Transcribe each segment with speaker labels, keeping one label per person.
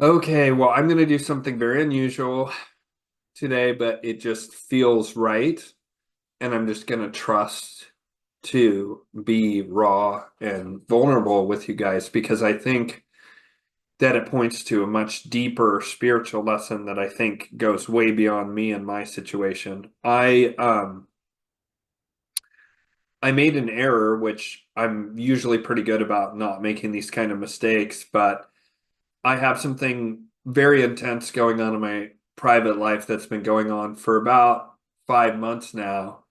Speaker 1: Okay, well, I'm going to do something very unusual today, but it just feels right. And I'm just going to trust to be raw and vulnerable with you guys because I think that it points to a much deeper spiritual lesson that I think goes way beyond me and my situation. I made an error, which I'm usually pretty good about not making these kind of mistakes, but I have something very intense going on in my private life that's been going on for about 5 months now.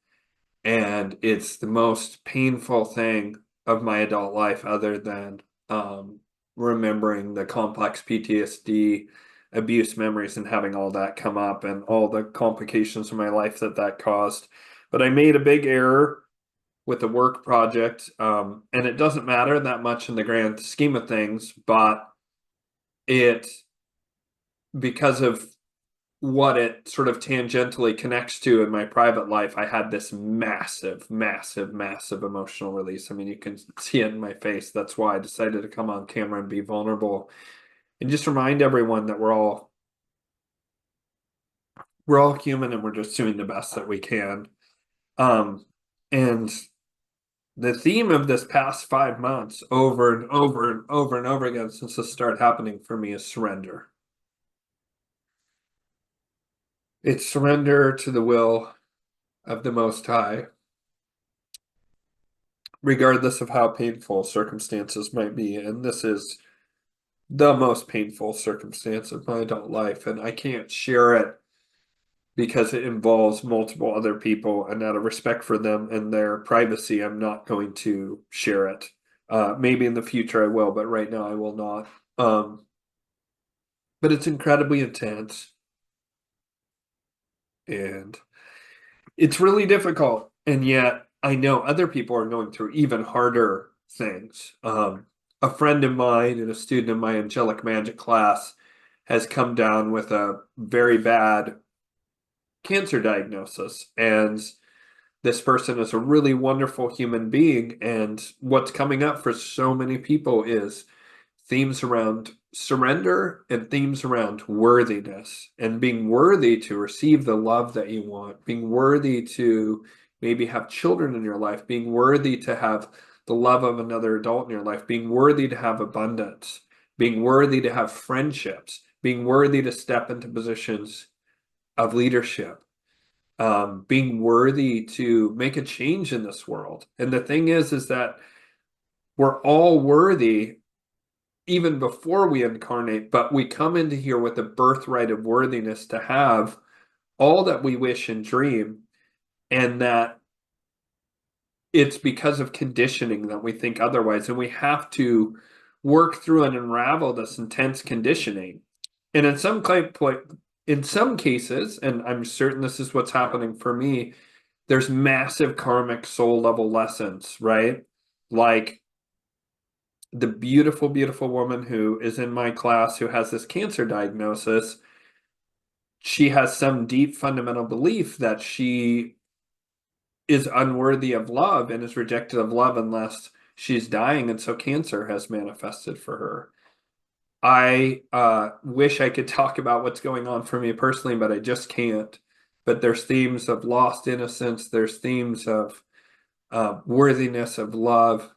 Speaker 1: And it's the most painful thing of my adult life, other than remembering the complex PTSD, abuse memories, and having all that come up and all the complications in my life that caused. But I made a big error with the work project, and it doesn't matter that much in the grand scheme of things, but it because of what it sort of tangentially connects to in my private life, I had this massive, massive, massive emotional release. I mean, you can see it in my face. That's why I decided to come on camera and be vulnerable and just remind everyone that we're all human and we're just doing the best that we can. Um, and the theme of this past 5 months, over and over and over and over again, since this started happening for me, is surrender. It's surrender to the will of the Most High, regardless of how painful circumstances might be. And this is the most painful circumstance of my adult life. And I can't share it because it involves multiple other people. And out of respect for them and their privacy, I'm not going to share it. Maybe in the future I will, but right now I will not. But it's incredibly intense and it's really difficult. And yet I know other people are going through even harder things. A friend of mine and a student of my angelic magic class has come down with a very bad cancer diagnosis. And this person is a really wonderful human being. And what's coming up for so many people is themes around surrender and themes around worthiness and being worthy to receive the love that you want, being worthy to maybe have children in your life, being worthy to have the love of another adult in your life, being worthy to have abundance, being worthy to have friendships, being worthy to step into positions of leadership, being worthy to make a change in this world. And the thing is that we're all worthy even before we incarnate, but we come into here with a birthright of worthiness to have all that we wish and dream, and that it's because of conditioning that we think otherwise, and we have to work through and unravel this intense conditioning. And in some cases, and I'm certain this is what's happening for me, there's massive karmic soul level lessons, right? Like the beautiful, beautiful woman who is in my class who has this cancer diagnosis, she has some deep fundamental belief that she is unworthy of love and is rejected of love unless she's dying. And so cancer has manifested for her. I wish I could talk about what's going on for me personally, but I just can't. But there's themes of lost innocence, there's themes of worthiness of love,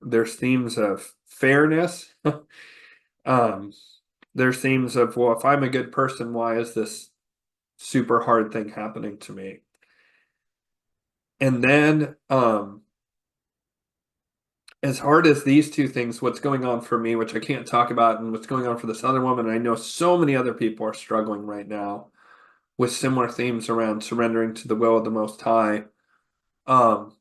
Speaker 1: there's themes of fairness. um, there's themes of, well, if I'm a good person, why is this super hard thing happening to me? And then, as hard as these two things, what's going on for me, which I can't talk about, and what's going on for this other woman, I know so many other people are struggling right now with similar themes around surrendering to the will of the Most High. Um,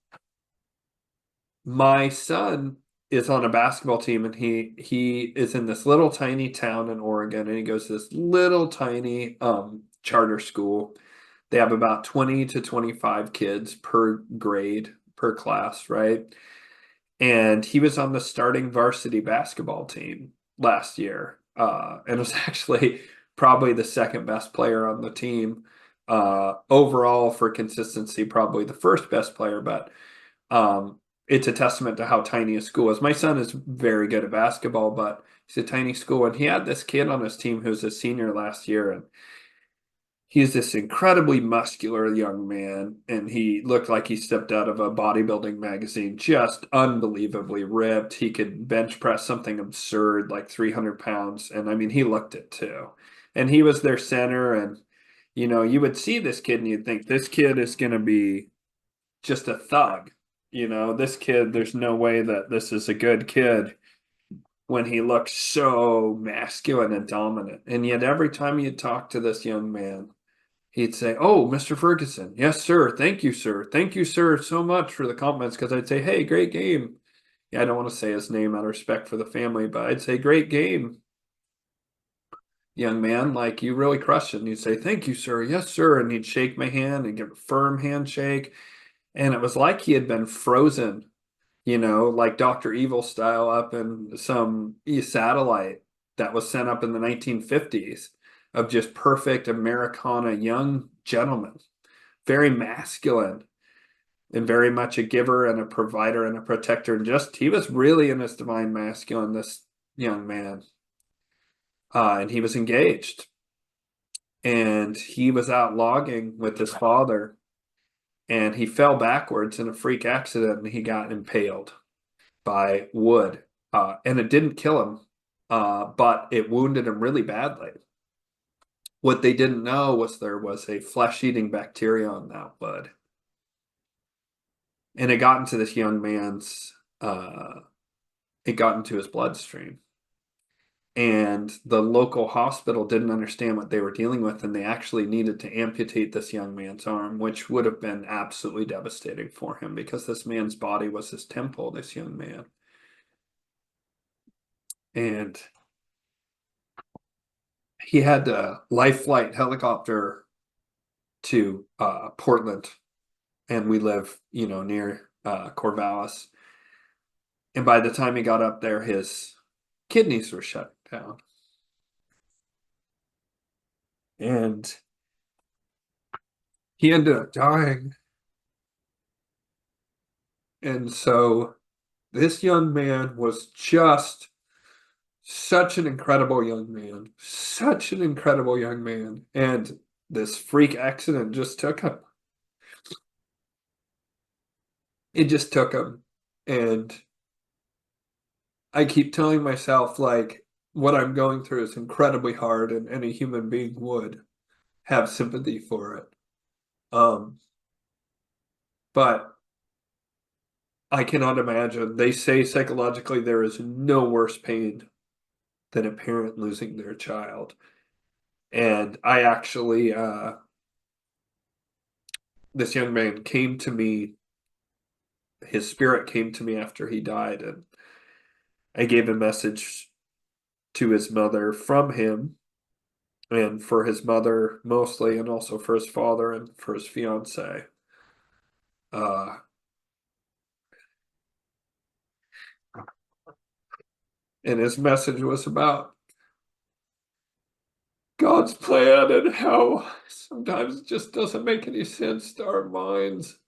Speaker 1: my son is on a basketball team, and he is in this little tiny town in Oregon, and he goes to this little tiny charter school. They have about 20 to 25 kids per grade, per class, right? And he was on the starting varsity basketball team last year, and was actually probably the second best player on the team. Overall, for consistency, probably the first best player, but it's a testament to how tiny a school is. My son is very good at basketball, but he's a tiny school, and he had this kid on his team who's a senior last year, and he's this incredibly muscular young man, and he looked like he stepped out of a bodybuilding magazine, just unbelievably ripped. He could bench press something absurd, like 300 pounds. And I mean, he looked it too. And he was their center. And, you would see this kid and you'd think this kid is going to be just a thug. This kid, there's no way that this is a good kid when he looks so masculine and dominant. And yet, every time you talk to this young man, he'd say, "Oh, Mr. Ferguson, yes, sir. Thank you, sir. Thank you, sir, so much for the compliments." Because I'd say, "Hey, great game." Yeah, I don't want to say his name out of respect for the family, but I'd say, "Great game, young man. Like, you really crushed it." And he'd say, "Thank you, sir. Yes, sir." And he'd shake my hand and give a firm handshake. And it was like he had been frozen, like Dr. Evil style up in some satellite that was sent up in the 1950s of just perfect Americana young gentlemen, very masculine and very much a giver and a provider and a protector. And just, he was really in his divine masculine, this young man. And he was engaged, and he was out logging with his father, and he fell backwards in a freak accident, and he got impaled by wood. And it didn't kill him, but it wounded him really badly. What they didn't know was there was a flesh-eating bacteria on that wood. And it got into this young man's, it got into his bloodstream. And the local hospital didn't understand what they were dealing with, and they actually needed to amputate this young man's arm, which would have been absolutely devastating for him because this man's body was his temple, this young man. And he had a life flight helicopter to Portland, and we live, near Corvallis. And by the time he got up there, his kidneys were shut down. And he ended up dying. And so this young man was just such an incredible young man, such an incredible young man. And this freak accident just took him. It just took him. And I keep telling myself, like, what I'm going through is incredibly hard, and any human being would have sympathy for it. But I cannot imagine. They say psychologically there is no worse pain than a parent losing their child. And I actually, this young man came to me, his spirit came to me after he died, and I gave a message to his mother from him, and for his mother mostly, and also for his father and for his fiance. And his message was about God's plan and how sometimes it just doesn't make any sense to our minds,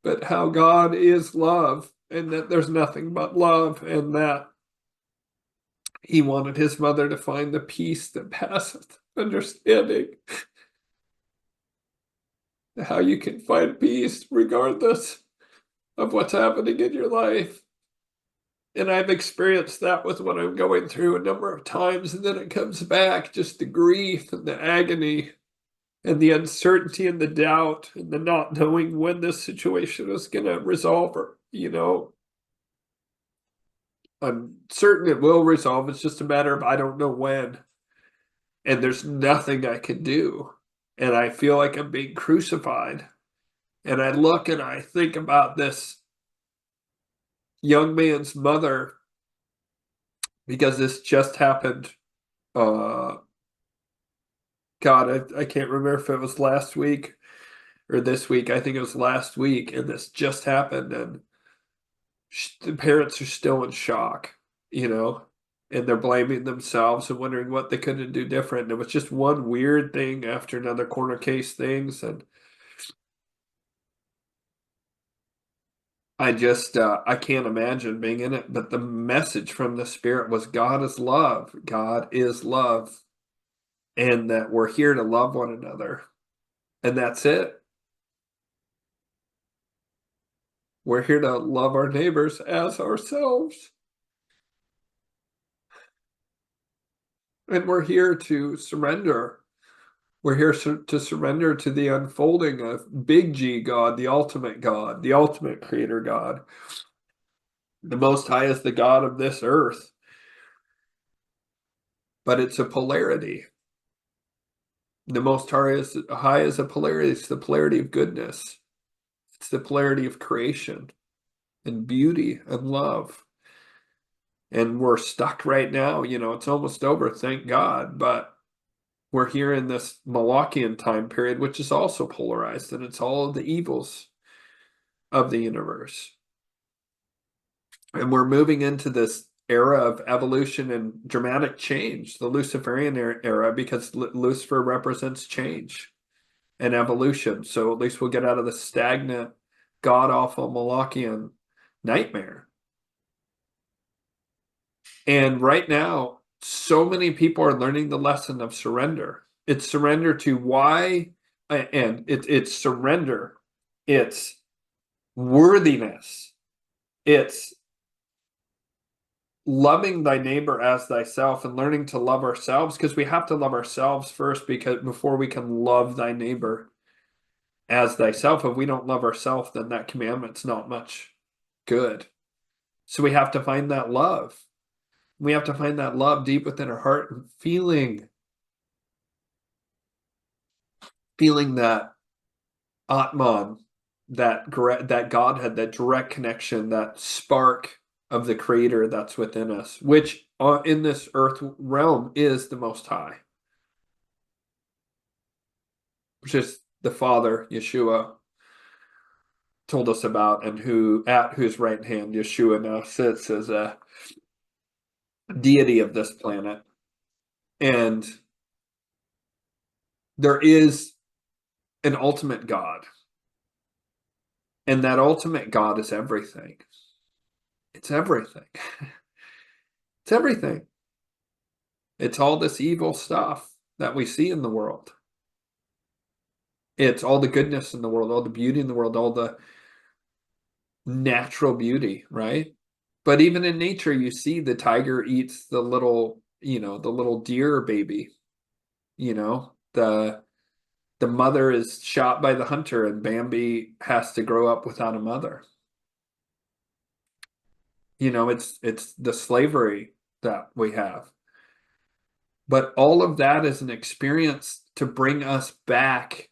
Speaker 1: but how God is love, and that there's nothing but love, and that he wanted his mother to find the peace that passeth understanding. How you can find peace regardless of what's happening in your life. And I've experienced that with what I'm going through a number of times, and then it comes back, just the grief and the agony and the uncertainty and the doubt and the not knowing when this situation is going to resolve. Or, I'm certain it will resolve. It's just a matter of I don't know when. And there's nothing I can do. And I feel like I'm being crucified. And I look and I think about this young man's mother, because this just happened. God, I can't remember if it was last week or this week. I think it was last week, and this just happened, and the parents are still in shock, and they're blaming themselves and wondering what they could do different. And it was just one weird thing after another corner case things, and I can't imagine being in it, but the message from the Spirit was God is love. God is love. And that we're here to love one another. And that's it. We're here to love our neighbors as ourselves. And we're here to surrender. We're here to surrender to the unfolding of Big G God, the ultimate creator God. The Most High is the God of this earth, but it's a polarity. The Most High is a polarity. It's the polarity of goodness. It's the polarity of creation and beauty and love. And we're stuck right now. It's almost over, thank God. But we're here in this Malachian time period, which is also polarized, and it's all of the evils of the universe. And we're moving into this era of evolution and dramatic change, the Luciferian era, because Lucifer represents change and evolution. So at least we'll get out of the stagnant, god-awful Malachian nightmare. And right now, so many people are learning the lesson of surrender. It's surrender to why, and it's surrender. It's worthiness. It's loving thy neighbor as thyself and learning to love ourselves, because we have to love ourselves first, because before we can love thy neighbor as thyself. If we don't love ourselves, then that commandment's not much good. So we have to find that love. We have to find that love deep within our heart and feeling that Atman, that Godhead, that direct connection, that spark of the Creator that's within us, which in this earth realm is the Most High, which is the Father, Yeshua, told us about, and at whose right hand Yeshua now sits as a deity of this planet. And there is an ultimate God, and that ultimate God is everything. It's everything. It's everything. It's all this evil stuff that we see in the world. It's all the goodness in the world, all the beauty in the world, all the natural beauty, right? But even in nature, you see the tiger eats the little deer baby. The mother is shot by the hunter, and Bambi has to grow up without a mother. It's the slavery that we have. But all of that is an experience to bring us back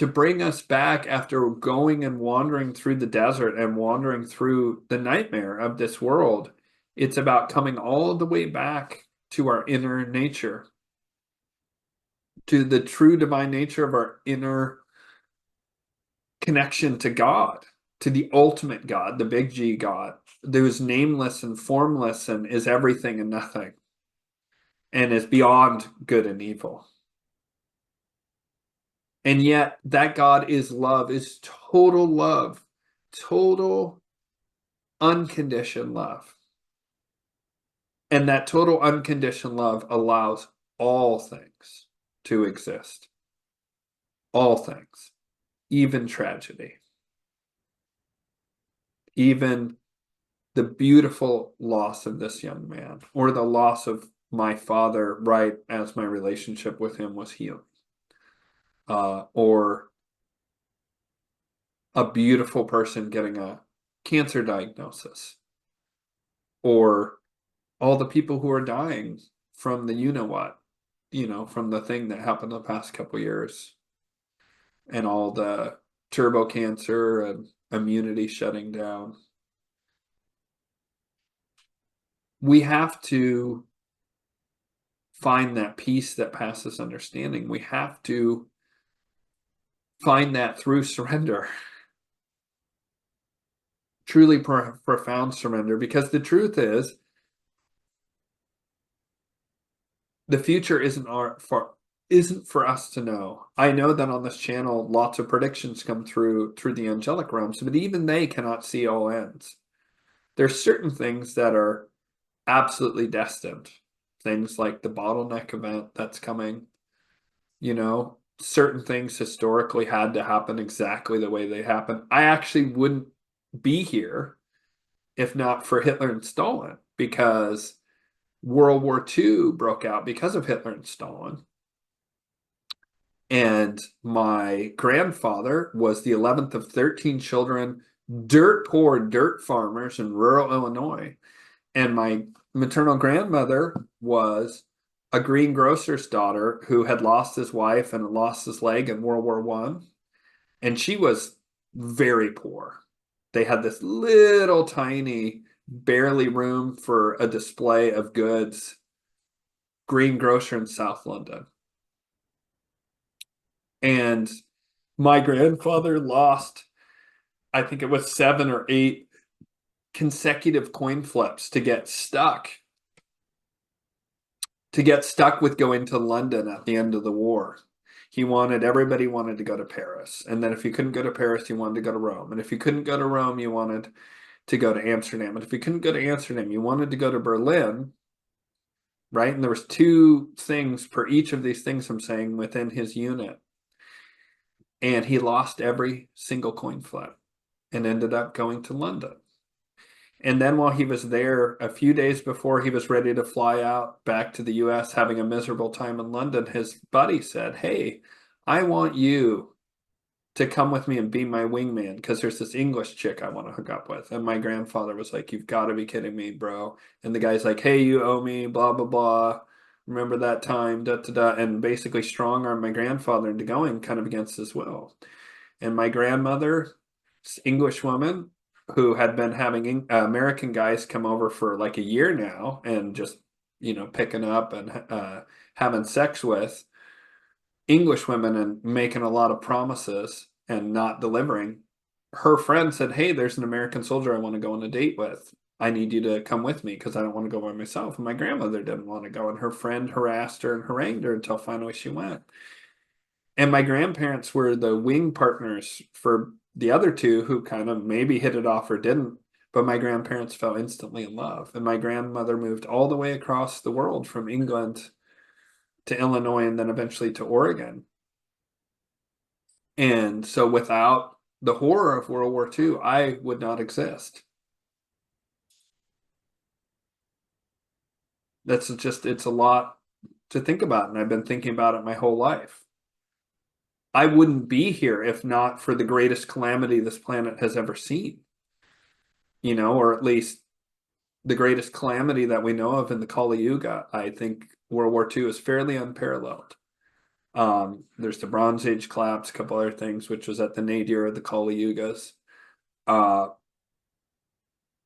Speaker 1: after going and wandering through the desert and wandering through the nightmare of this world. It's about coming all the way back to our inner nature, to the true divine nature of our inner connection to God, to the ultimate God, the Big G God, who's nameless and formless and is everything and nothing, and is beyond good and evil. And yet that God is love, is total love, total unconditioned love. And that total unconditioned love allows all things to exist. All things, even tragedy, even the beautiful loss of this young man, or the loss of my father right as my relationship with him was healed. Or a beautiful person getting a cancer diagnosis, or all the people who are dying from the you-know-what, from the thing that happened the past couple years, and all the turbo cancer and immunity shutting down. We have to find that peace that passes understanding. We have to find that through surrender. Truly profound surrender, because the truth is, the future isn't isn't for us to know. I know that on this channel, lots of predictions come through the angelic realms, but even they cannot see all ends. There's certain things that are absolutely destined. Things like the bottleneck event that's coming, certain things historically had to happen exactly the way they happened. I actually wouldn't be here if not for Hitler and Stalin, because World War II broke out because of Hitler and Stalin. And my grandfather was the 11th of 13 children, dirt poor dirt farmers in rural Illinois. And my maternal grandmother was a greengrocer's daughter who had lost his wife and lost his leg in World War One. And she was very poor. They had this little tiny, barely room for a display of goods, greengrocer in South London. And my grandfather lost, I think it was 7 or 8 consecutive coin flips to get stuck with going to London at the end of the war. Everybody wanted to go to Paris. And then if you couldn't go to Paris, you wanted to go to Rome. And if you couldn't go to Rome, you wanted to go to Amsterdam. And if you couldn't go to Amsterdam, you wanted to go to Berlin, right? And there was 2 things per each of these things I'm saying within his unit. And he lost every single coin flip and ended up going to London. And then while he was there, a few days before he was ready to fly out back to the US, having a miserable time in London, his buddy said, "Hey, I want you to come with me and be my wingman because there's this English chick I want to hook up with." And my grandfather was like, "You've got to be kidding me, bro." And the guy's like, "Hey, you owe me, blah, blah, blah. Remember that time, da, da, da." And basically strong-armed my grandfather into going kind of against his will. And my grandmother, English woman, who had been having American guys come over for like a year now and just, picking up and having sex with English women and making a lot of promises and not delivering. Her friend said, "Hey, there's an American soldier I want to go on a date with. I need you to come with me because I don't want to go by myself." And my grandmother didn't want to go. And her friend harassed her and harangued her until finally she went. And my grandparents were the wing partners for the other 2 who kind of maybe hit it off or didn't. But my grandparents fell instantly in love. And my grandmother moved all the way across the world from England to Illinois and then eventually to Oregon. And so without the horror of World War II, I would not exist. It's a lot to think about. And I've been thinking about it my whole life. I wouldn't be here if not for the greatest calamity this planet has ever seen, or at least the greatest calamity that we know of in the Kali Yuga. I think World War II is fairly unparalleled. There's the Bronze Age collapse, a couple other things, which was at the nadir of the Kali Yugas.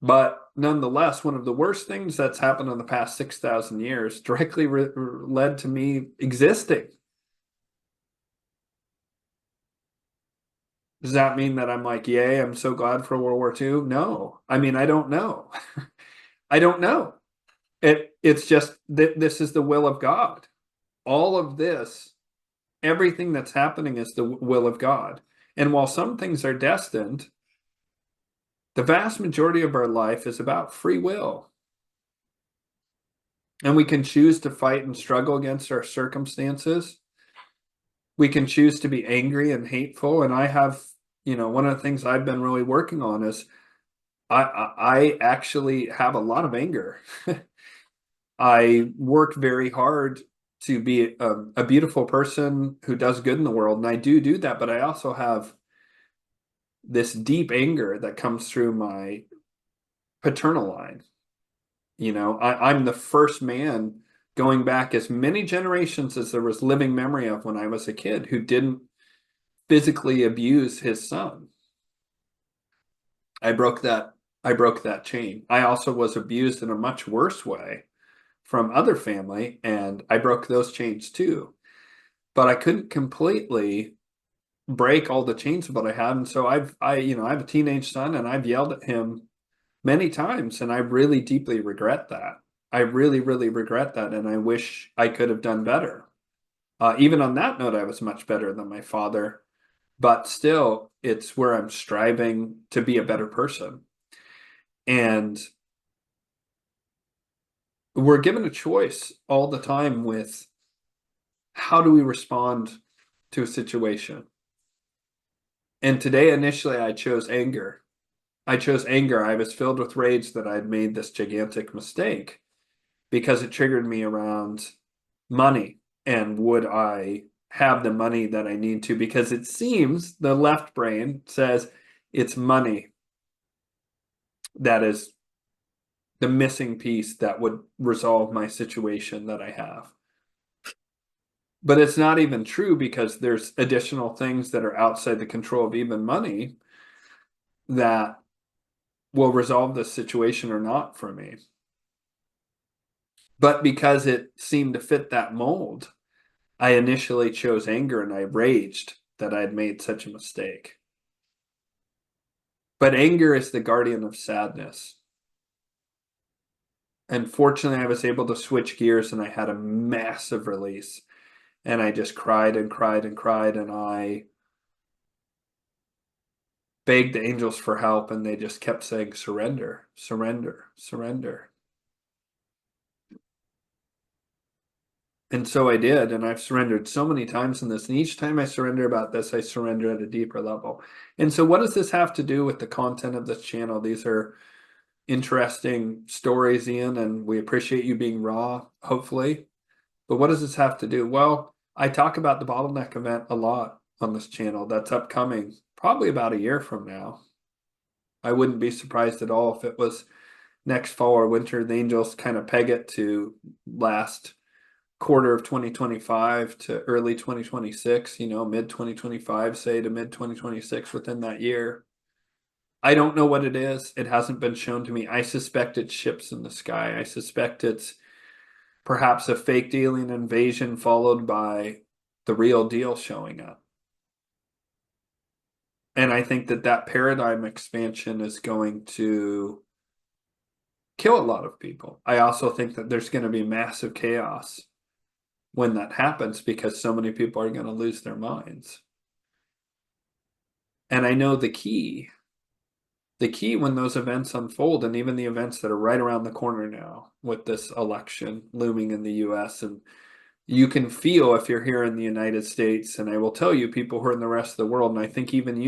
Speaker 1: But nonetheless, one of the worst things that's happened in the past 6,000 years directly led to me existing. Does that mean that I'm like, yay, I'm so glad for World War II? No. I mean, I don't know. I don't know. It's just that this is the will of God. All of this, everything that's happening is the will of God. And while some things are destined, the vast majority of our life is about free will. And we can choose to fight and struggle against our circumstances. We can choose to be angry and hateful. And I have, one of the things I've been really working on is I actually have a lot of anger. I work very hard to be a beautiful person who does good in the world. And I do that, but I also have this deep anger that comes through my paternal line. I'm the first man going back as many generations as there was living memory of when I was a kid who didn't physically abuse his son. I broke that chain. I also was abused in a much worse way from other family, and I broke those chains too. But I couldn't completely break all the chains of what I had. And so I have a teenage son, and I've yelled at him many times, and I really deeply regret that. I really, really regret that, and I wish I could have done better. Even on that note, I was much better than my father, but still, it's where I'm striving to be a better person. And we're given a choice all the time with how do we respond to a situation. And today, initially, I chose anger. I chose anger. I was filled with rage that I'd made this gigantic mistake because it triggered me around money. And would I have the money that I need to? Because it seems the left brain says it's money that is the missing piece that would resolve my situation that I have. But it's not even true because there's additional things that are outside the control of even money that will resolve this situation or not for me. But because it seemed to fit that mold, I initially chose anger and I raged that I had made such a mistake. But anger is the guardian of sadness. And fortunately, I was able to switch gears and I had a massive release. And I just cried and cried and cried. And I begged the angels for help. And they just kept saying, surrender, surrender, surrender. And so I did. And I've surrendered so many times in this. And each time I surrender about this, I surrender at a deeper level. And so what does this have to do with the content of this channel? These are interesting stories, Ian, and we appreciate you being raw, hopefully. But what does this have to do? Well, I talk about the bottleneck event a lot on this channel. That's upcoming probably about a year from now. I wouldn't be surprised at all if it was next fall or winter. The angels kind of peg it to last quarter of 2025 to early 2026, mid 2025, say to mid 2026 within that year. I don't know what it is. It hasn't been shown to me. I suspect it's ships in the sky. I suspect it's perhaps a fake alien invasion followed by the real deal showing up. And I think that paradigm expansion is going to kill a lot of people. I also think that there's going to be massive chaos when that happens because so many people are going to lose their minds. And I know the key when those events unfold, and even the events that are right around the corner now with this election looming in the US, and you can feel if you're here in the United States, and I will tell you, people who are in the rest of the world, and I think even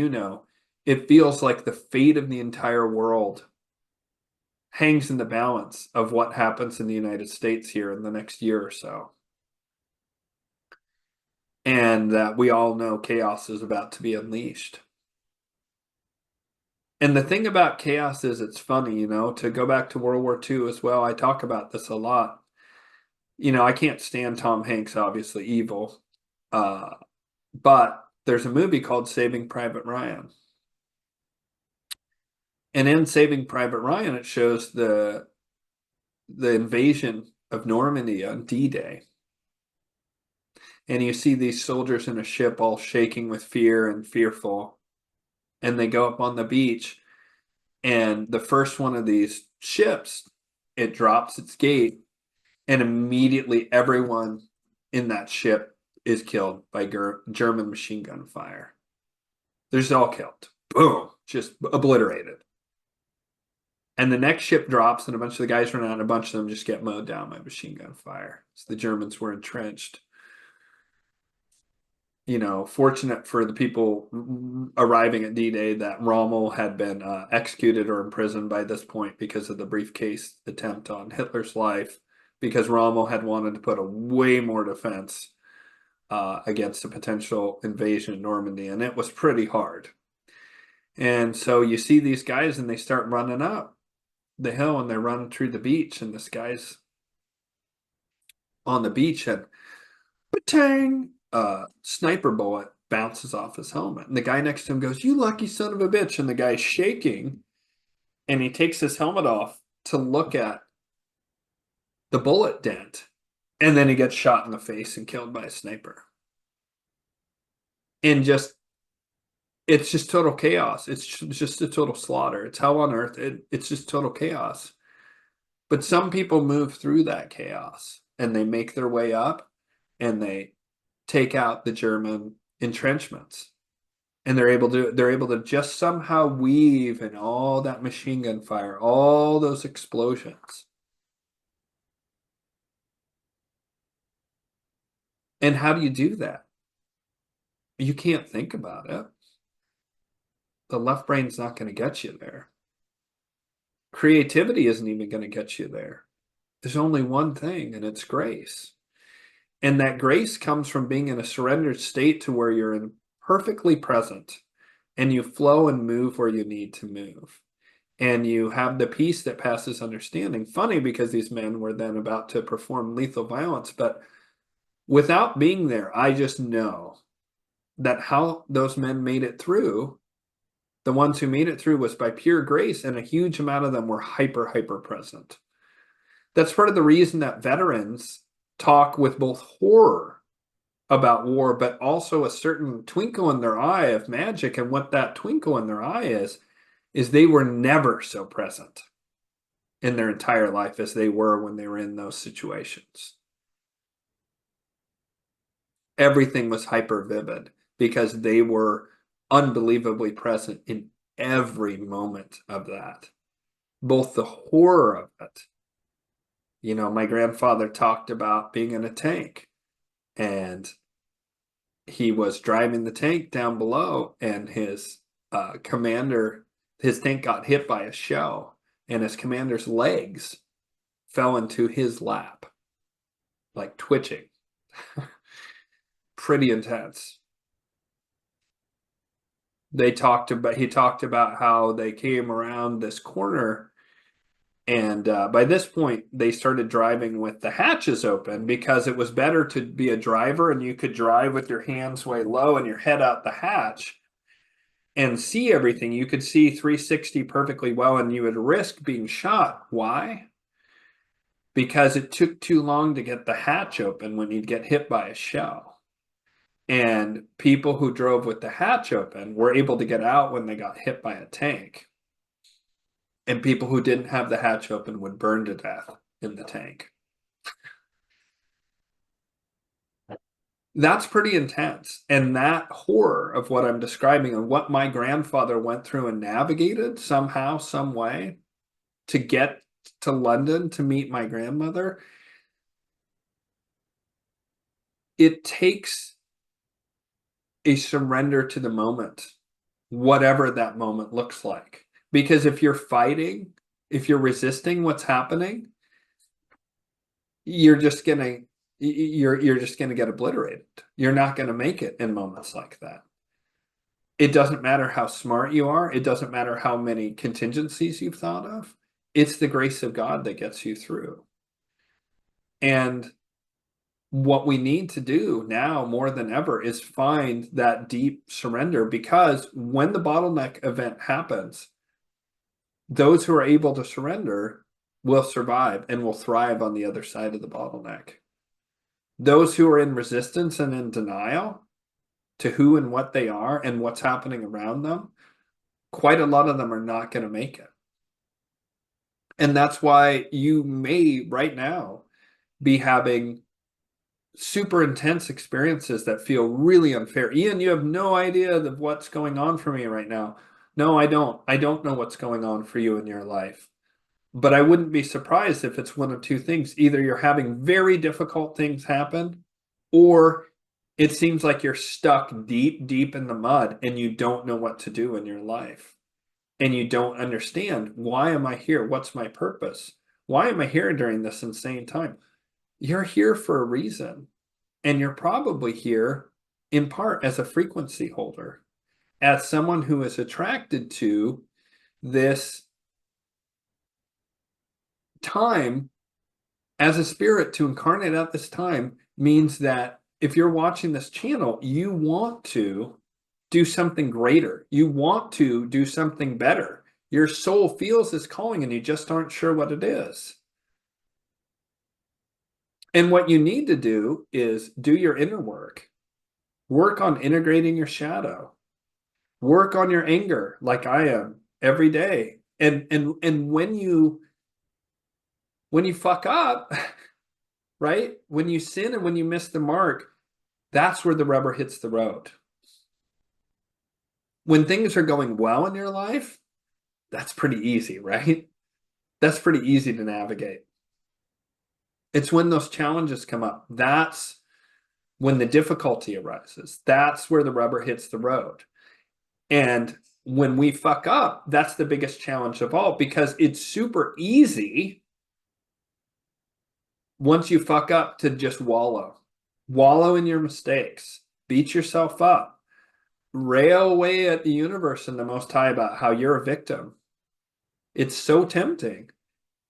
Speaker 1: it feels like the fate of the entire world hangs in the balance of what happens in the United States here in the next year or so. And that we all know chaos is about to be unleashed. And the thing about chaos is it's funny, to go back to World War II as well. I talk about this a lot. I can't stand Tom Hanks, obviously evil. But there's a movie called Saving Private Ryan. And in Saving Private Ryan, it shows the invasion of Normandy on D-Day. And you see these soldiers in a ship all shaking with fear and fearful. And they go up on the beach. And the first one of these ships, it drops its gate. And immediately everyone in that ship is killed by German machine gun fire. They're just all killed. Boom. Just obliterated. And the next ship drops and a bunch of the guys run out and a bunch of them just get mowed down by machine gun fire. So the Germans were entrenched. Fortunate for the people arriving at D-Day that Rommel had been executed or imprisoned by this point because of the briefcase attempt on Hitler's life, because Rommel had wanted to put a way more defense against a potential invasion of Normandy, and it was pretty hard. And so you see these guys and they start running up the hill and they're running through the beach, and this guy's on the beach and ba-tang, sniper bullet bounces off his helmet. And the guy next to him goes, "You lucky son of a bitch." And the guy's shaking and he takes his helmet off to look at the bullet dent. And then he gets shot in the face and killed by a sniper. And it's just total chaos. It's just a total slaughter. It's hell on earth. It's just total chaos. But some people move through that chaos and they make their way up and they take out the German entrenchments. And they're able to just somehow weave in all that machine gun fire, all those explosions. And how do you do that? You can't think about it. The left brain's not going to get you there. Creativity isn't even going to get you there. There's only one thing, and it's grace. And that grace comes from being in a surrendered state to where you're in perfectly present and you flow and move where you need to move. And you have the peace that passes understanding. Funny, because these men were then about to perform lethal violence, but without being there, I just know that how those men made it through, the ones who made it through, was by pure grace, and a huge amount of them were hyper present. That's part of the reason that veterans talk with both horror about war, but also a certain twinkle in their eye of magic. And what that twinkle in their eye is they were never so present in their entire life as they were when they were in those situations. Everything was hyper vivid because they were unbelievably present in every moment of that, both the horror of it. You know, my grandfather talked about being in a tank, and he was driving the tank down below, and his commander, his tank got hit by a shell, and his commander's legs fell into his lap, like twitching. Pretty intense. He talked about how they came around this corner, and by this point they started driving with the hatches open, because it was better to be a driver and you could drive with your hands way low and your head out the hatch and see everything. You could see 360 perfectly well, and you would risk being shot. Why? Because it took too long to get the hatch open when you'd get hit by a shell. And people who drove with the hatch open were able to get out when they got hit by a tank. And people who didn't have the hatch open would burn to death in the tank. That's pretty intense. And that horror of what I'm describing and what my grandfather went through and navigated somehow, some way, to get to London to meet my grandmother, it takes a surrender to the moment, whatever that moment looks like. Because if you're fighting, if you're resisting what's happening, you're just gonna get obliterated. You're not gonna make it in moments like that. It doesn't matter how smart you are. It doesn't matter how many contingencies you've thought of. It's the grace of God that gets you through. And what we need to do now more than ever is find that deep surrender, because when the bottleneck event happens, those who are able to surrender will survive and will thrive on the other side of the bottleneck. Those who are in resistance and in denial to who and what they are and what's happening around them, quite a lot of them are not going to make it. And that's why you may right now be having super intense experiences that feel really unfair. Ian, you have no idea of what's going on for me right now. No, I don't. I don't know what's going on for you in your life. But I wouldn't be surprised if it's one of two things. Either you're having very difficult things happen, or it seems like you're stuck deep, deep in the mud and you don't know what to do in your life. And you don't understand, why am I here? What's my purpose? Why am I here during this insane time? You're here for a reason. And you're probably here in part as a frequency holder, as someone who is attracted to this time. As a spirit, to incarnate at this time means that if you're watching this channel, you want to do something greater. You want to do something better. Your soul feels this calling and you just aren't sure what it is. And what you need to do is do your inner work. Work on integrating your shadow. Work on your anger, like I am, every day. And when you fuck up, right? When you sin and when you miss the mark, That's where the rubber hits the road. When things are going well in your life, that's pretty easy, right? That's pretty easy to navigate. It's when those challenges come up. That's when the difficulty arises. That's where the rubber hits the road. And when we fuck up, that's the biggest challenge of all, because it's super easy once you fuck up to just wallow in your mistakes, beat yourself up, rail away at the universe and the Most High about how you're a victim. It's so tempting.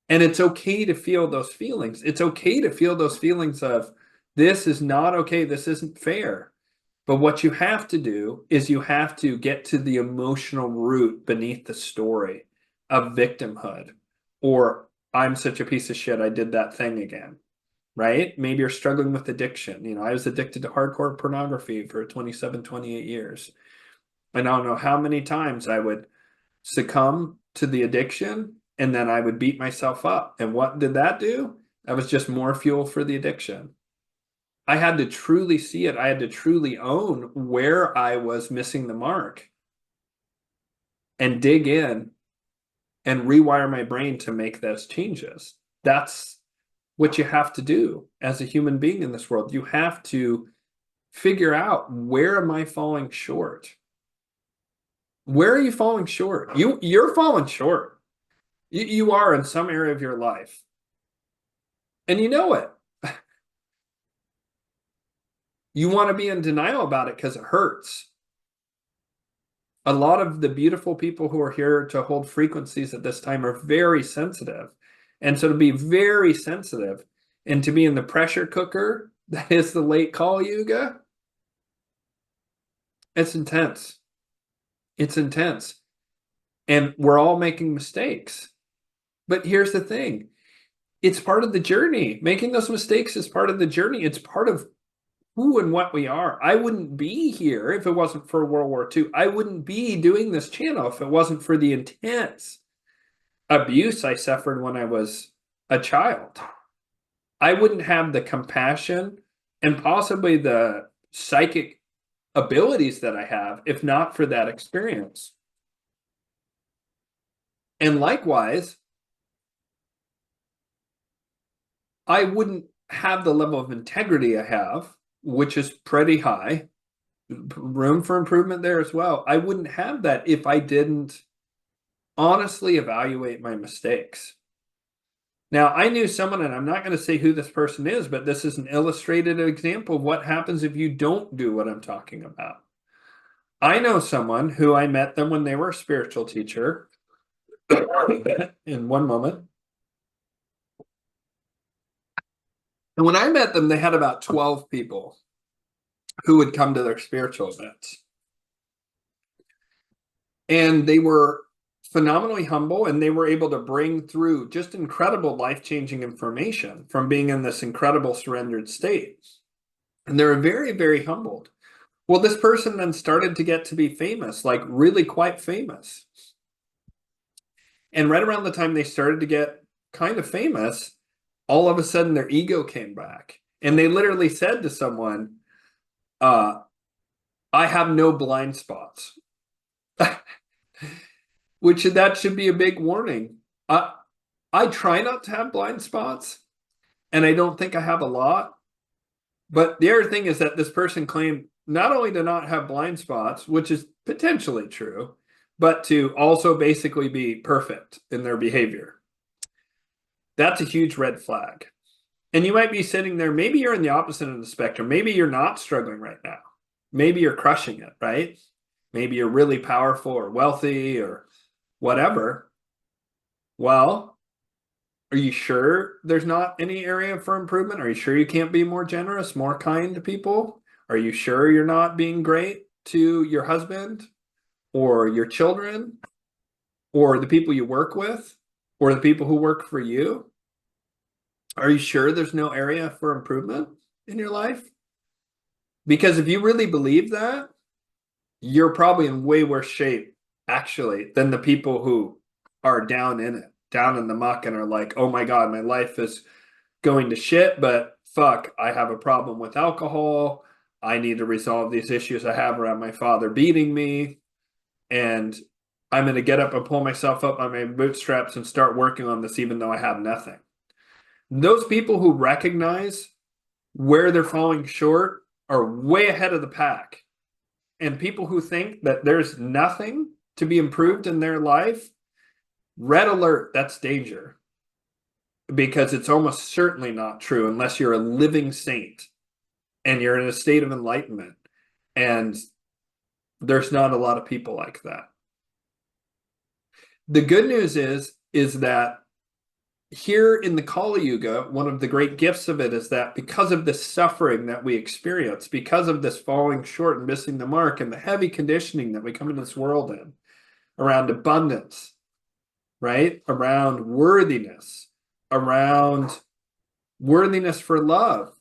Speaker 1: And it's okay to feel those feelings. It's okay to feel those feelings of, this is not okay, this isn't fair. But what you have to do is you have to get to the emotional root beneath the story of victimhood, or I'm such a piece of shit, I did that thing again, right? Maybe you're struggling with addiction. You know, I was addicted to hardcore pornography for 27, 28 years. I don't know how many times I would succumb to the addiction and then I would beat myself up. And what did that do? That was just more fuel for the addiction. I had to truly see it. I had to truly own where I was missing the mark and dig in and rewire my brain to make those changes. That's what you have to do as a human being in this world. You have to figure out, where am I falling short? Where are you falling short? You're falling short. You are in some area of your life. And you know it. You want to be in denial about it because it hurts. A lot of the beautiful people who are here to hold frequencies at this time are very sensitive. And so to be very sensitive and to be in the pressure cooker that is the late call yuga, it's intense. It's intense. And we're all making mistakes. But here's the thing. It's part of the journey. Making those mistakes is part of the journey. It's part of who and what we are. I wouldn't be here if it wasn't for World War II. I wouldn't be doing this channel if it wasn't for the intense abuse I suffered when I was a child. I wouldn't have the compassion and possibly the psychic abilities that I have if not for that experience. And likewise, I wouldn't have the level of integrity I have, which is pretty high, room for improvement there as well. I wouldn't have that if I didn't honestly evaluate my mistakes. Now, I knew someone, and I'm not going to say who this person is, but this is an illustrated example of what happens if you don't do what I'm talking about. I know someone who I met them when they were a spiritual teacher. In one moment. And when I met them, they had about 12 people who would come to their spiritual events. And they were phenomenally humble, and they were able to bring through just incredible life-changing information from being in this incredible surrendered state. And they were very, very humbled. Well, this person then started to get to be famous, like really quite famous. And right around the time they started to get kind of famous, all of a sudden their ego came back. And they literally said to someone, I have no blind spots. Which that should be a big warning. I try not to have blind spots, and I don't think I have a lot. But the other thing is that this person claimed not only to not have blind spots, which is potentially true, but to also basically be perfect in their behavior. That's a huge red flag. And you might be sitting there, maybe you're in the opposite end of the spectrum. Maybe you're not struggling right now. Maybe you're crushing it, right? Maybe you're really powerful or wealthy or whatever. Well, are you sure there's not any area for improvement? Are you sure you can't be more generous, more kind to people? Are you sure you're not being great to your husband or your children or the people you work with or the people who work for you? Are you sure there's no area for improvement in your life? Because if you really believe that, you're probably in way worse shape, actually, than the people who are down in it, down in the muck, and are like, oh my God, my life is going to shit, but fuck, I have a problem with alcohol. I need to resolve these issues I have around my father beating me, and I'm going to get up and pull myself up on my bootstraps and start working on this even though I have nothing. Those people who recognize where they're falling short are way ahead of the pack. And people who think that there's nothing to be improved in their life, red alert, that's danger. Because it's almost certainly not true unless you're a living saint and you're in a state of enlightenment. And there's not a lot of people like that. The good news is that here in the Kali Yuga, one of the great gifts of it is that because of this suffering that we experience, because of this falling short and missing the mark and the heavy conditioning that we come into this world in around abundance, right? Around worthiness, around worthiness for love,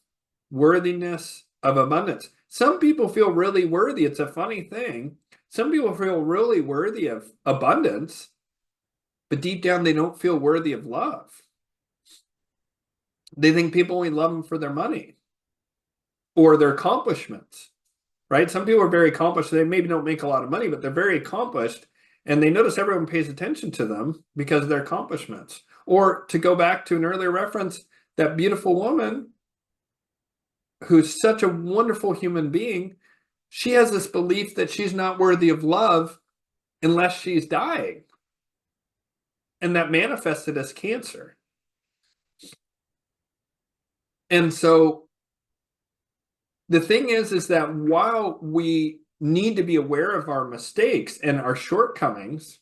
Speaker 1: worthiness of abundance. Some people feel really worthy. It's a funny thing. Some people feel really worthy of abundance, but deep down they don't feel worthy of love. They think people only love them for their money or their accomplishments, right? Some people are very accomplished. They maybe don't make a lot of money, but they're very accomplished, and they notice everyone pays attention to them because of their accomplishments. Or to go back to an earlier reference, that beautiful woman who's such a wonderful human being, she has this belief that she's not worthy of love unless she's dying. And that manifested as cancer. And so the thing is that while we need to be aware of our mistakes and our shortcomings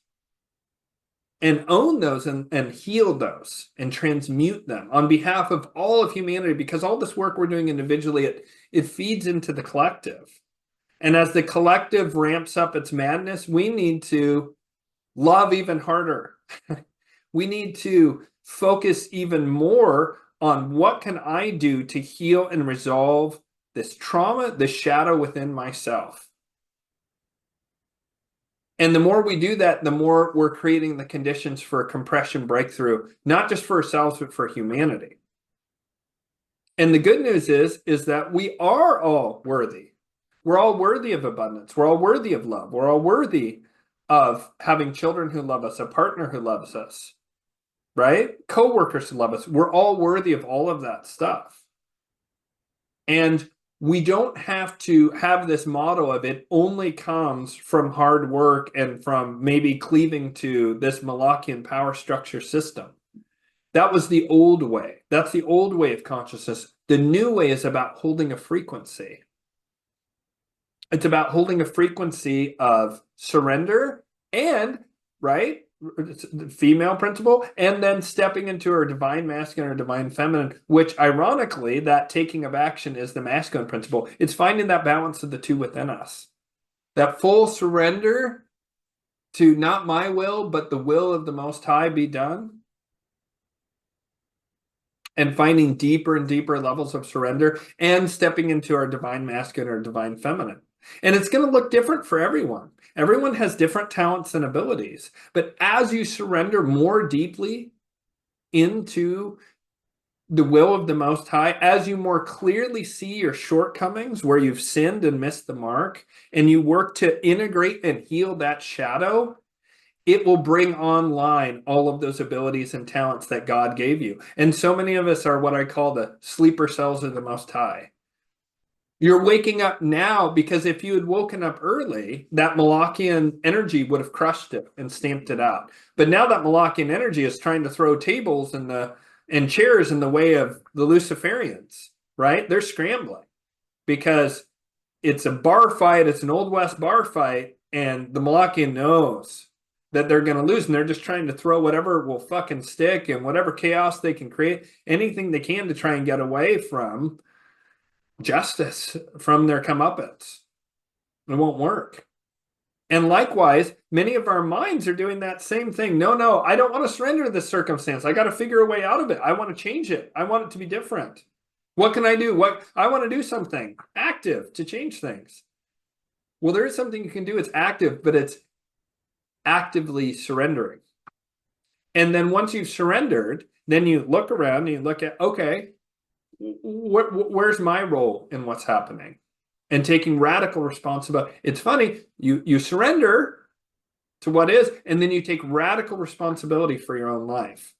Speaker 1: and own those and heal those and transmute them on behalf of all of humanity, because all this work we're doing individually, it feeds into the collective. And as the collective ramps up its madness, we need to love even harder. We need to focus even more on what can I do to heal and resolve this trauma, this shadow within myself. And the more we do that, the more we're creating the conditions for a compression breakthrough, not just for ourselves, but for humanity. And the good news is that we are all worthy. We're all worthy of abundance. We're all worthy of love. We're all worthy of having children who love us, a partner who loves us, right? Co-workers who love us. We're all worthy of all of that stuff. And we don't have to have this motto of it only comes from hard work and from maybe cleaving to this Malachian power structure system. That was the old way. That's the old way of consciousness. The new way is about holding a frequency. It's about holding a frequency of surrender and, right, female principle, and then stepping into our divine masculine or divine feminine, which ironically, that taking of action is the masculine principle. It's finding that balance of the two within us. That full surrender to not my will, but the will of the Most High be done. And finding deeper and deeper levels of surrender and stepping into our divine masculine or divine feminine. And it's going to look different for everyone. Everyone has different talents and abilities. But as you surrender more deeply into the will of the Most High, as you more clearly see your shortcomings where you've sinned and missed the mark, and you work to integrate and heal that shadow, it will bring online all of those abilities and talents that God gave you. And so many of us are what I call the sleeper cells of the Most High. You're waking up now because if you had woken up early, that Malachian energy would have crushed it and stamped it out. But now that Malachian energy is trying to throw tables and chairs in the way of the Luciferians, right? They're scrambling because it's a bar fight. It's an Old West bar fight. And the Malachian knows that they're going to lose. And they're just trying to throw whatever will fucking stick and whatever chaos they can create, anything they can to try and get away from justice, from their comeuppance. It won't work. And likewise, many of our minds are doing that same thing. No, I don't want to surrender to this circumstance. I got to figure a way out of it. I want to change it. I want it to be different. What can I do? I want to do something active to change things. Well, there is something you can do. It's active, but it's actively surrendering. And then once you've surrendered, then you look around and you look at, okay, where's my role in what's happening? and taking radical responsibility. It's funny, you surrender to what is, and then you take radical responsibility for your own life.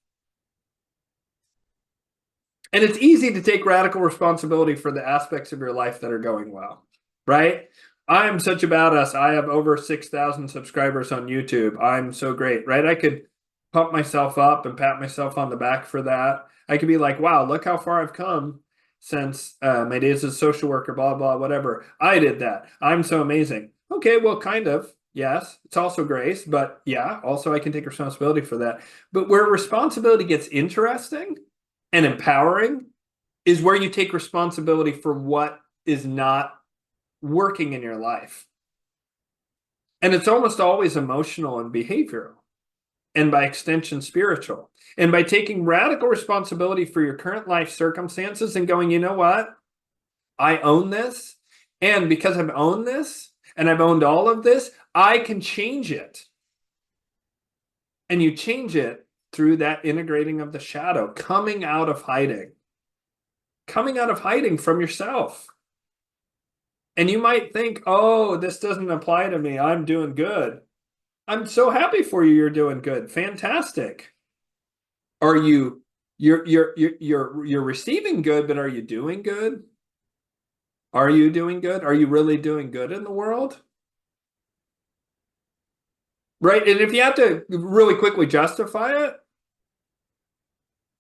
Speaker 1: And it's easy to take radical responsibility for the aspects of your life that are going well, right? I'm such a badass. I have over 6,000 subscribers on YouTube. I'm so great, right? I could pump myself up and pat myself on the back for that. I could be like, wow, look how far I've come since my days as a social worker, blah, blah, whatever. I did that. I'm so amazing. Okay, well, kind of. Yes, it's also grace, but yeah, also I can take responsibility for that. But where responsibility gets interesting and empowering is where you take responsibility for what is not working in your life. And it's almost always emotional and behavioral, and by extension, spiritual. And by taking radical responsibility for your current life circumstances and going, you know what? I own this. And because I've owned this and I've owned all of this, I can change it. And you change it through that integrating of the shadow, coming out of hiding from yourself. And you might think, oh, this doesn't apply to me. I'm doing good. I'm so happy for you. You're doing good. Fantastic. Are you're receiving good, but are you doing good? Are you doing good? Are you really doing good in the world? Right? And if you have to really quickly justify it,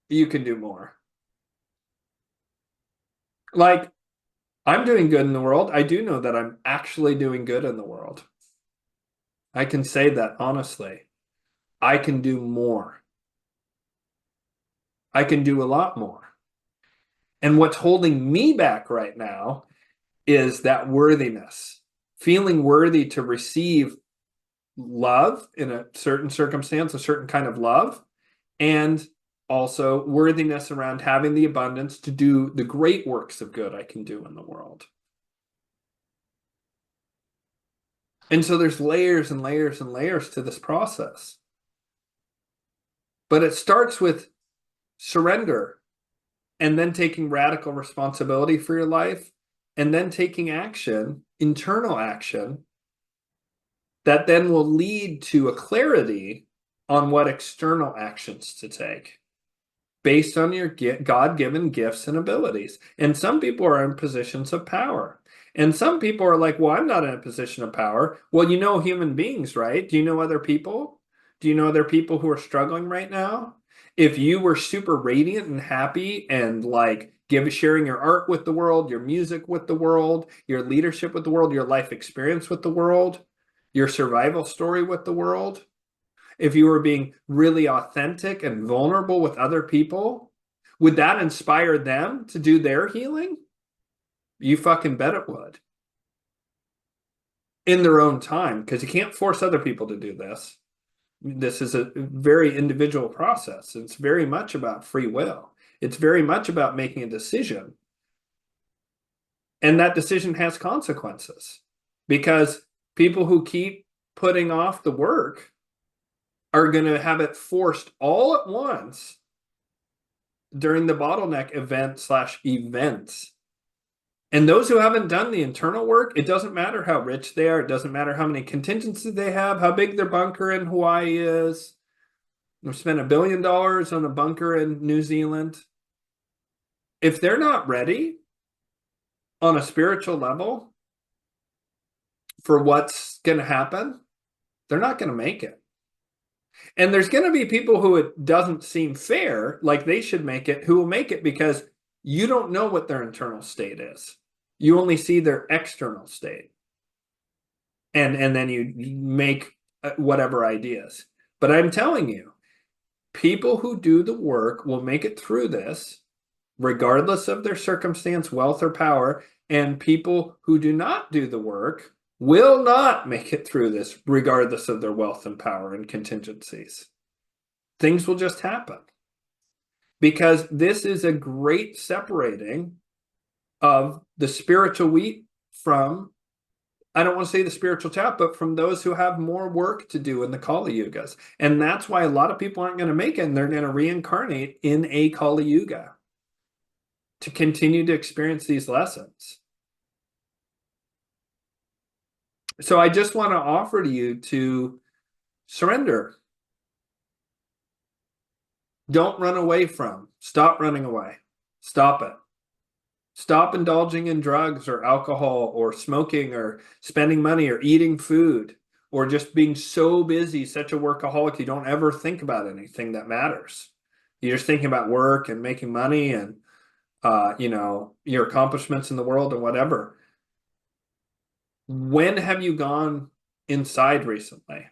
Speaker 1: you can do more. Like, I'm doing good in the world. I do know that I'm actually doing good in the world. I can say that honestly. I can do more. I can do a lot more. And what's holding me back right now is that worthiness, feeling worthy to receive love in a certain circumstance, a certain kind of love, and also worthiness around having the abundance to do the great works of good I can do in the world. And so there's layers and layers and layers to this process. But it starts with surrender, and then taking radical responsibility for your life, and then taking action, internal action, that then will lead to a clarity on what external actions to take based on your God-given gifts and abilities. And some people are in positions of power. And some people are like, well, I'm not in a position of power. Well, you know human beings, right? Do you know other people? Do you know other people who are struggling right now? If you were super radiant and happy and like sharing your art with the world, your music with the world, your leadership with the world, your life experience with the world, your survival story with the world, if you were being really authentic and vulnerable with other people, would that inspire them to do their healing? You fucking bet it would. In their own time, because you can't force other people to do this. This is a very individual process. It's very much about free will. It's very much about making a decision. And that decision has consequences, because people who keep putting off the work are going to have it forced all at once during the bottleneck events. And those who haven't done the internal work, it doesn't matter how rich they are. It doesn't matter how many contingencies they have, how big their bunker in Hawaii is. They've spent $1 billion on a bunker in New Zealand. If they're not ready on a spiritual level for what's going to happen, they're not going to make it. And there's going to be people who it doesn't seem fair, like they should make it, who will make it because you don't know what their internal state is. You only see their external state. And then you make whatever ideas. But I'm telling you, people who do the work will make it through this, regardless of their circumstance, wealth, or power. And people who do not do the work will not make it through this, regardless of their wealth and power and contingencies. Things will just happen. Because this is a great separating of the spiritual wheat from, I don't want to say the spiritual chaff, but from those who have more work to do in the Kali Yugas. And that's why a lot of people aren't going to make it, and they're going to reincarnate in a Kali Yuga to continue to experience these lessons. So I just want to offer to you to surrender. Don't run away from. Stop running away. Stop it. Stop indulging in drugs or alcohol or smoking or spending money or eating food or just being so busy, such a workaholic, you don't ever think about anything that matters. You're just thinking about work and making money and your accomplishments in the world and whatever. When have you gone inside recently?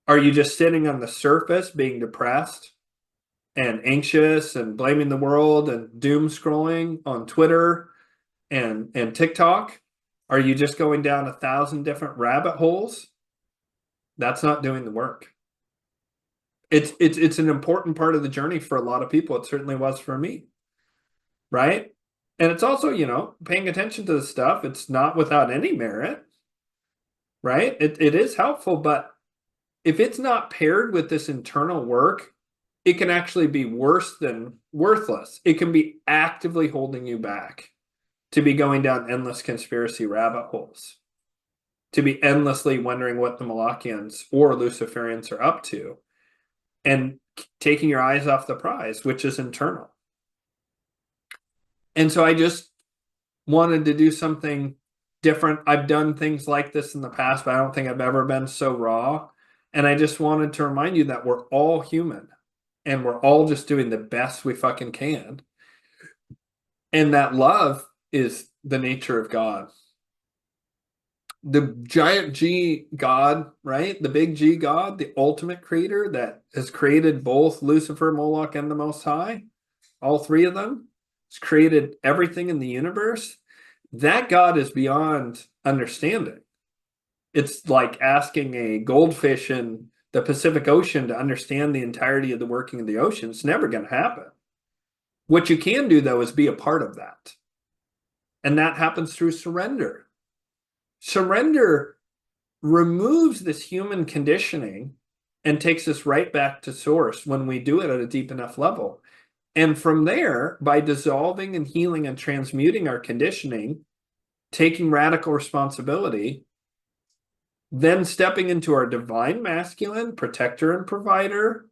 Speaker 1: Are you just sitting on the surface being depressed and anxious and blaming the world and doom scrolling on Twitter and TikTok? Are you just going down 1,000 different rabbit holes? That's not doing the work. It's an important part of the journey for a lot of people. It certainly was for me, right? And it's also, paying attention to the stuff. It's not without any merit, right? It is helpful, but if it's not paired with this internal work, it can actually be worse than worthless. It can be actively holding you back to be going down endless conspiracy rabbit holes, to be endlessly wondering what the Malachians or Luciferians are up to, and taking your eyes off the prize, which is internal. And so I just wanted to do something different. I've done things like this in the past, but I don't think I've ever been so raw. And I just wanted to remind you that we're all human and we're all just doing the best we fucking can. And that love is the nature of God. The giant G God, right? The big G God, the ultimate creator that has created both Lucifer, Moloch, and the Most High, all three of them, has created everything in the universe. That God is beyond understanding. It's like asking a goldfish in the Pacific Ocean to understand the entirety of the working of the ocean. It's never going to happen. What you can do, though, is be a part of that. And that happens through surrender. Surrender removes this human conditioning and takes us right back to source when we do it at a deep enough level. And from there, by dissolving and healing and transmuting our conditioning, taking radical responsibility, then stepping into our divine masculine, protector and provider,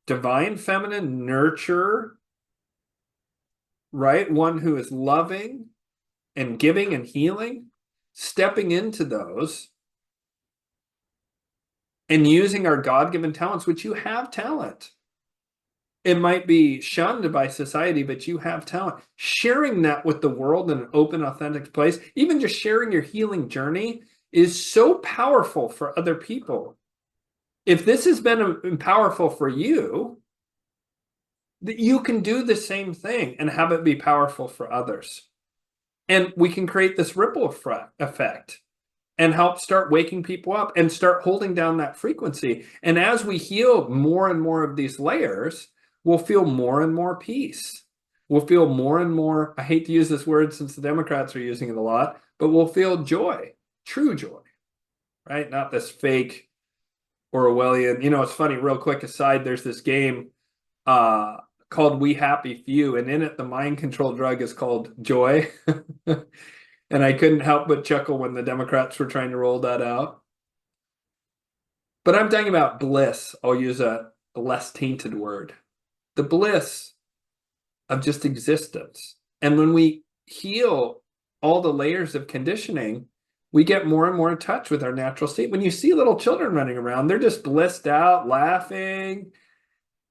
Speaker 1: divine feminine, nurturer, right? One who is loving and giving and healing, stepping into those and using our God-given talents, which you have talent. It might be shunned by society, but you have talent. Sharing that with the world in an open, authentic place, even just sharing your healing journey, is so powerful for other people. If this has been powerful for you, that you can do the same thing and have it be powerful for others. And we can create this ripple effect and help start waking people up and start holding down that frequency. And as we heal more and more of these layers, we'll feel more and more peace. We'll feel more and more, I hate to use this word since the Democrats are using it a lot, but we'll feel joy, true joy, right? Not this fake Orwellian. It's funny, real quick aside, there's this game called We Happy Few, and in it, the mind control drug is called joy. And I couldn't help but chuckle when the Democrats were trying to roll that out. But I'm talking about bliss. I'll use a less tainted word. The bliss of just existence. And when we heal all the layers of conditioning, we get more and more in touch with our natural state. When you see little children running around, they're just blissed out, laughing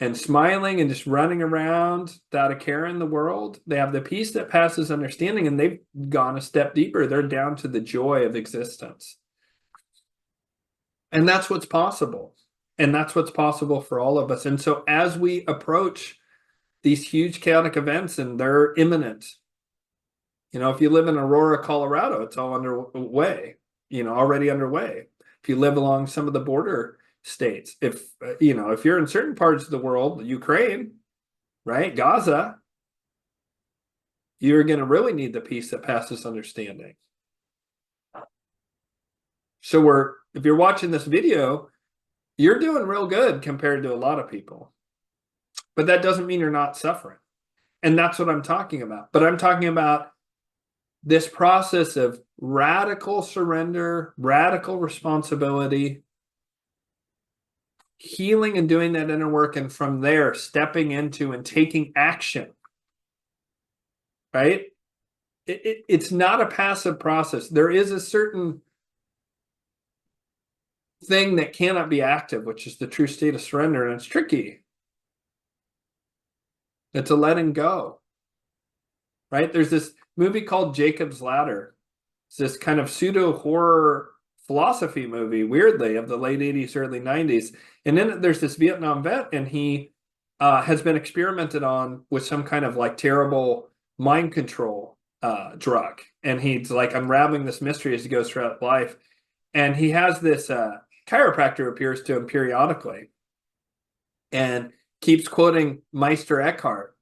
Speaker 1: and smiling and just running around without a care in the world. They have the peace that passes understanding, and they've gone a step deeper. They're down to the joy of existence. And that's what's possible. And that's what's possible for all of us. And so as we approach these huge chaotic events, and they're imminent, if you live in Aurora, Colorado, it's all underway, already underway. If you live along some of the border states, if you're in certain parts of the world, Ukraine, right, Gaza, you're going to really need the peace that passes understanding. So if you're watching this video, you're doing real good compared to a lot of people, but that doesn't mean you're not suffering. And that's what I'm talking about. But I'm talking about this process of radical surrender, radical responsibility, healing and doing that inner work, and from there stepping into and taking action, right? It's not a passive process. There is a certain thing that cannot be active, which is the true state of surrender, and it's tricky. It's a letting go, right? There's this movie called Jacob's Ladder. It's this kind of pseudo horror philosophy movie, weirdly, of the late 80s, early 90s. And then there's this Vietnam vet, and he has been experimented on with some kind of like terrible mind control drug. And he's like unraveling this mystery as he goes throughout life. And he has this chiropractor appears to him periodically and keeps quoting Meister Eckhart,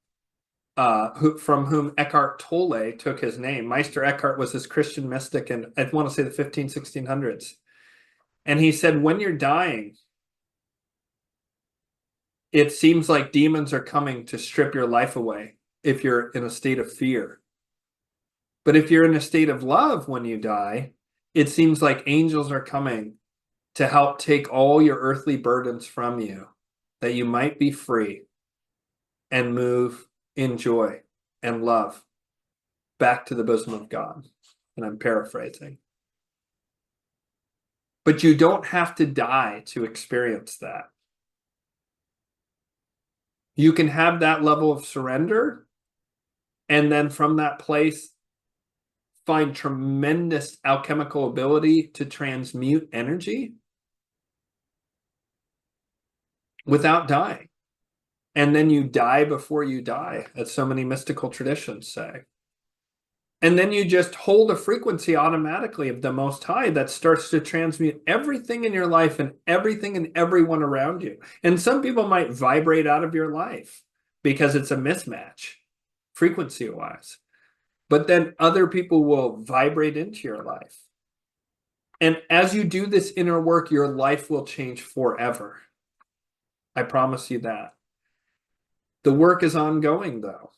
Speaker 1: from whom Eckhart Tolle took his name. Meister Eckhart was this Christian mystic in, I want to say, the 1600s. And he said, when you're dying, it seems like demons are coming to strip your life away if you're in a state of fear. But if you're in a state of love when you die, it seems like angels are coming to help take all your earthly burdens from you, that you might be free and move in joy and love back to the bosom of God. And I'm paraphrasing. But you don't have to die to experience that. You can have that level of surrender, and then from that place find tremendous alchemical ability to transmute energy without dying. And then you die before you die, as so many mystical traditions say. And then you just hold a frequency automatically of the Most High that starts to transmute everything in your life and everything and everyone around you. And some people might vibrate out of your life because it's a mismatch, frequency-wise. But then other people will vibrate into your life. And as you do this inner work, your life will change forever. I promise you that. The work is ongoing, though.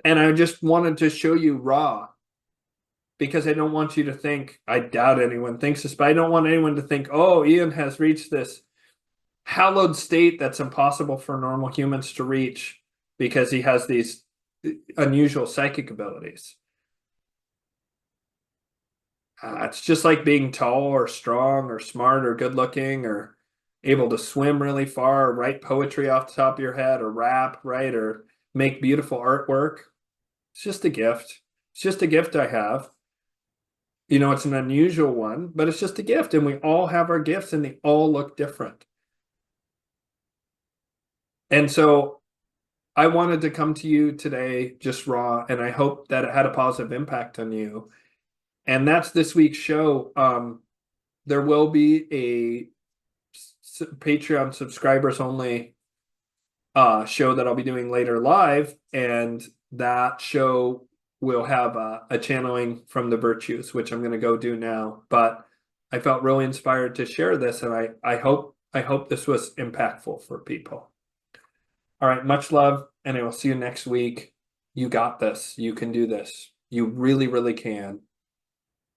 Speaker 1: And I just wanted to show you raw, because I don't want you to think, I doubt anyone thinks this, but I don't want anyone to think, oh, Ian has reached this hallowed state that's impossible for normal humans to reach because he has these unusual psychic abilities. It's just like being tall or strong or smart or good looking or able to swim really far or write poetry off the top of your head or rap, right? Or make beautiful artwork. It's just a gift. It's just a gift I have. You know, it's an unusual one, but it's just a gift. And we all have our gifts and they all look different. And so I wanted to come to you today just raw, and I hope that it had a positive impact on you. And that's this week's show. There will be a Patreon subscribers only show that I'll be doing later live, and that show will have a channeling from the virtues, which I'm going to go do now. But I felt really inspired to share this, and I hope this was impactful for people. All right, much love, and I will see you next week. You got this. You can do this. You really, really can.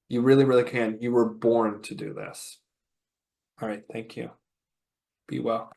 Speaker 1: You really, really can. You were born to do this. All right, thank you. Be well.